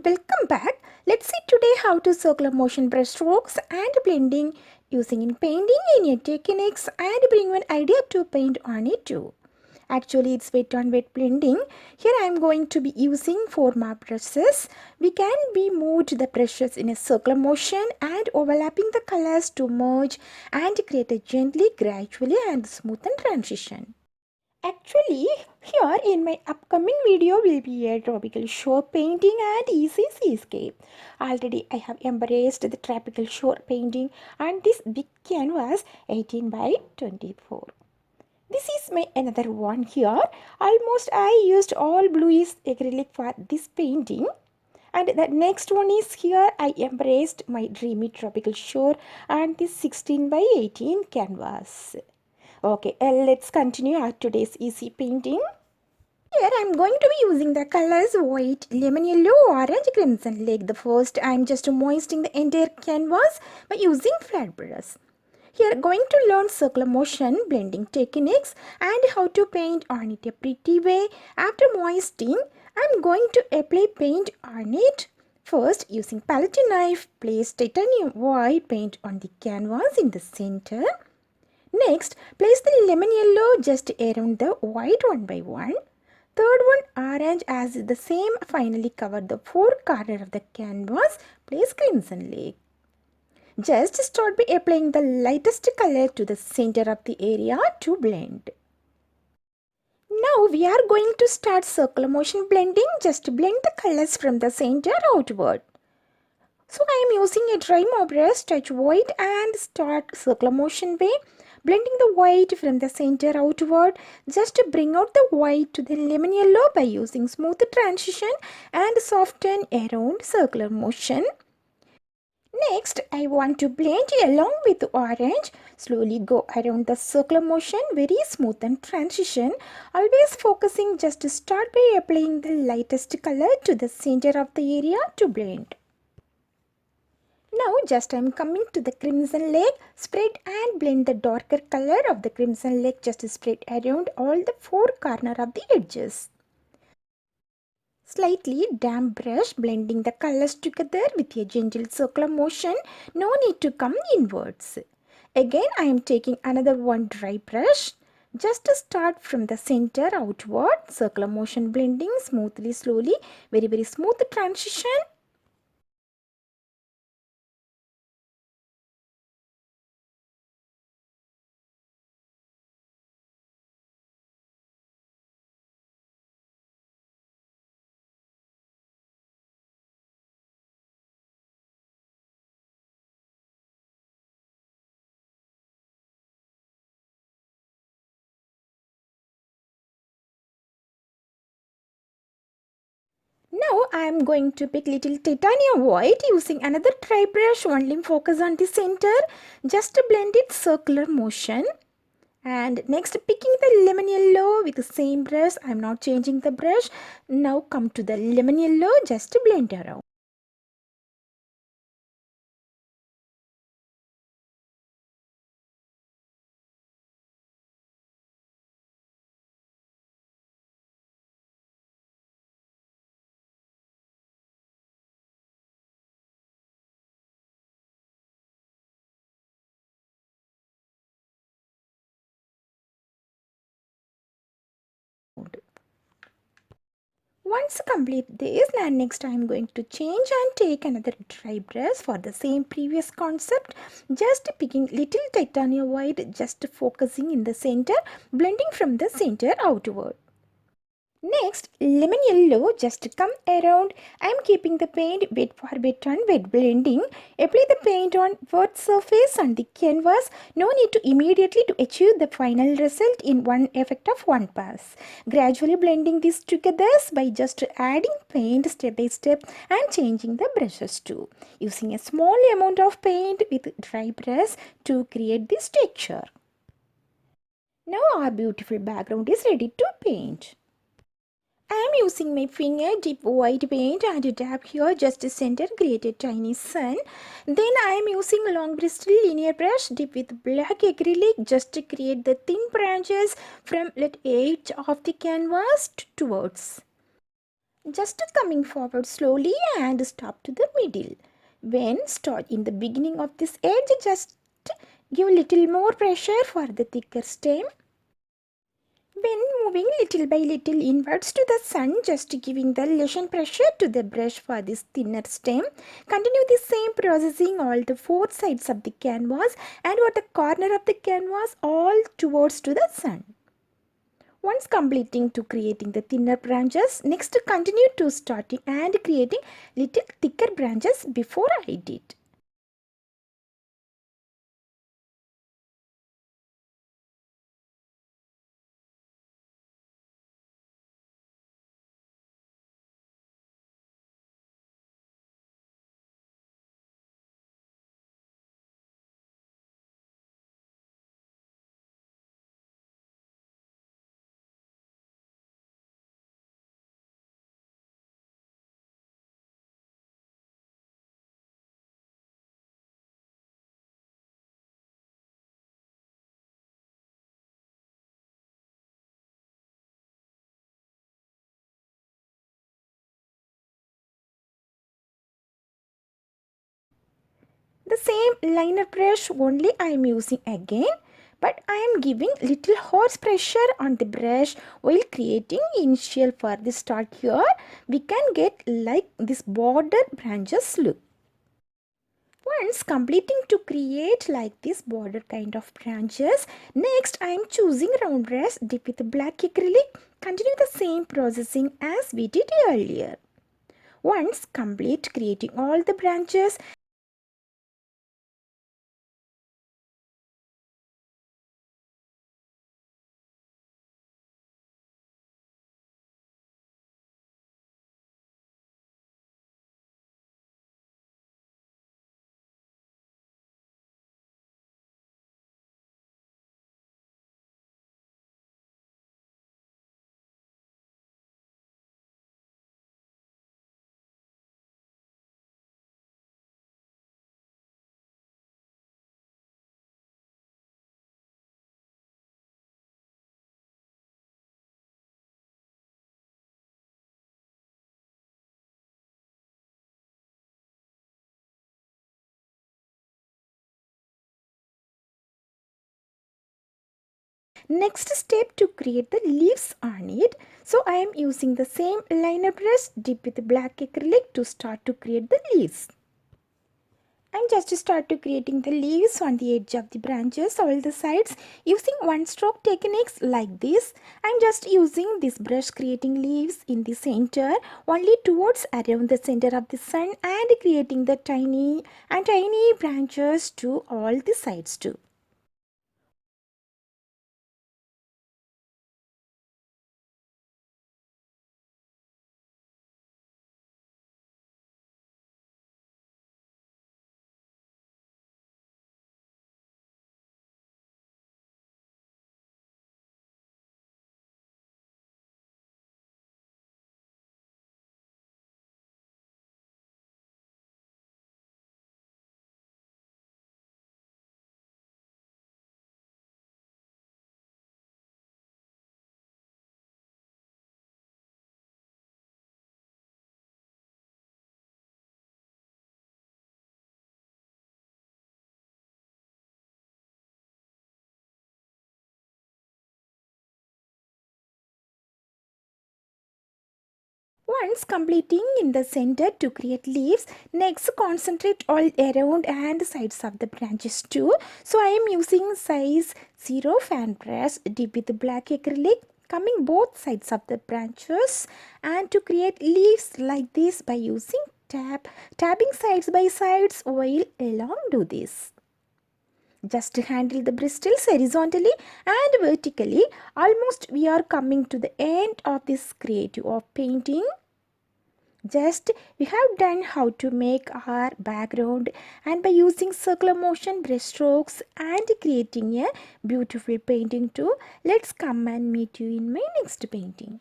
Welcome back. Let's see today how to circular motion brush strokes and blending using in painting in your techniques and bring one idea to paint on it too. Actually, it's wet on wet blending. Here I am going to be using 4 mop brushes. We can be moved the brushes in a circular motion and overlapping the colors to merge and create a gently, gradually and smooth transition. Actually, here in my upcoming video will be a tropical shore painting and easy seascape. Already I have embraced the tropical shore painting and this big canvas 18 by 24. This is my another one here. Almost I used all bluish acrylic for this painting. And the next one is here I embraced my dreamy tropical shore and this 16 by 18 canvas. Okay, let's continue our today's easy painting. Here I am going to be using the colors white, lemon yellow, orange, crimson lake. The first I am just moistening the entire canvas by using flat brush. Here going to learn circular motion, blending techniques and how to paint on it a pretty way. After moistening, I am going to apply paint on it. First, using palette knife, place titanium white paint on the canvas in the center. Next, place the lemon yellow just around the white one by one. Third one, orange as the same. Finally, cover the 4 corners of the canvas. Place crimson lake. Just start by applying the lightest color to the center of the area to blend. Now we are going to start circular motion blending. Just blend the colors from the center outward. So I am using a dry mop brush, touch white and start circular motion way. Blending the white from the center outward, just to bring out the white to the lemon yellow by using smooth transition and soften around circular motion. Next, I want to blend along with orange. Slowly go around the circular motion, very smooth and transition. Always focusing just to start by applying the lightest color to the center of the area to blend. Now just I am coming to the crimson lake, spread and blend the darker color of the crimson lake, just spread around all the 4 corners of the edges. Slightly damp brush, blending the colors together with a gentle circular motion, no need to come inwards. Again I am taking another one dry brush, just to start from the center outward, circular motion blending smoothly, slowly, very smooth transition. Now I am going to pick little titanium white using another dry brush, only focus on the center, just to blend it circular motion. And next picking the lemon yellow with the same brush, I am not changing the brush. Now come to the lemon yellow, just to blend around. Once complete this, and next I am going to change and take another dry brush for the same previous concept, just picking little titanium white, just focusing in the center, blending from the center outward. Next, lemon yellow, just come around. I am keeping the paint wet for wet on wet blending. Apply the paint on wet surface on the canvas. No need to immediately to achieve the final result in one effect of one pass. Gradually blending this together by just adding paint step by step and changing the brushes too. Using a small amount of paint with dry brush to create this texture. Now our beautiful background is ready to paint. I am using my finger dip white paint and dab here just center, create a tiny sun. Then I am using long bristle linear brush dip with black acrylic just to create the thin branches from the edge of the canvas towards. Just coming forward slowly and stop to the middle. When start in the beginning of this edge, just give little more pressure for the thicker stem. When moving little by little inwards to the sun, just giving the lesson pressure to the brush for this thinner stem. Continue the same processing all the four sides of the canvas and over the corner of the canvas all towards to the sun. Once completing to creating the thinner branches, next continue to starting and creating little thicker branches before I did. The same liner brush only I am using again, but I am giving little horse pressure on the brush while creating initial for the start here. We can get like this border branches look. Once completing to create like this border kind of branches, next I am choosing round brush dip with black acrylic. Continue the same processing as we did earlier. Once complete creating all the branches, next step to create the leaves on it. So I am using the same liner brush dip with black acrylic to start to create the leaves. I'm just start to creating the leaves on the edge of the branches, all the sides using one stroke techniques like this. I'm just using this brush creating leaves in the center only towards around the center of the sun and creating the tiny branches to all the sides too. Once completing in the center to create leaves, next concentrate all around and sides of the branches too. So I am using size 0 fan brush dip with black acrylic coming both sides of the branches and to create leaves like this by using tabbing sides by sides while along do this. Just handle the bristles horizontally and vertically. Almost we are coming to the end of this creative of painting. Just we have done how to make our background and by using circular motion brush strokes and creating a beautiful painting too. Let's come and meet you in my next painting.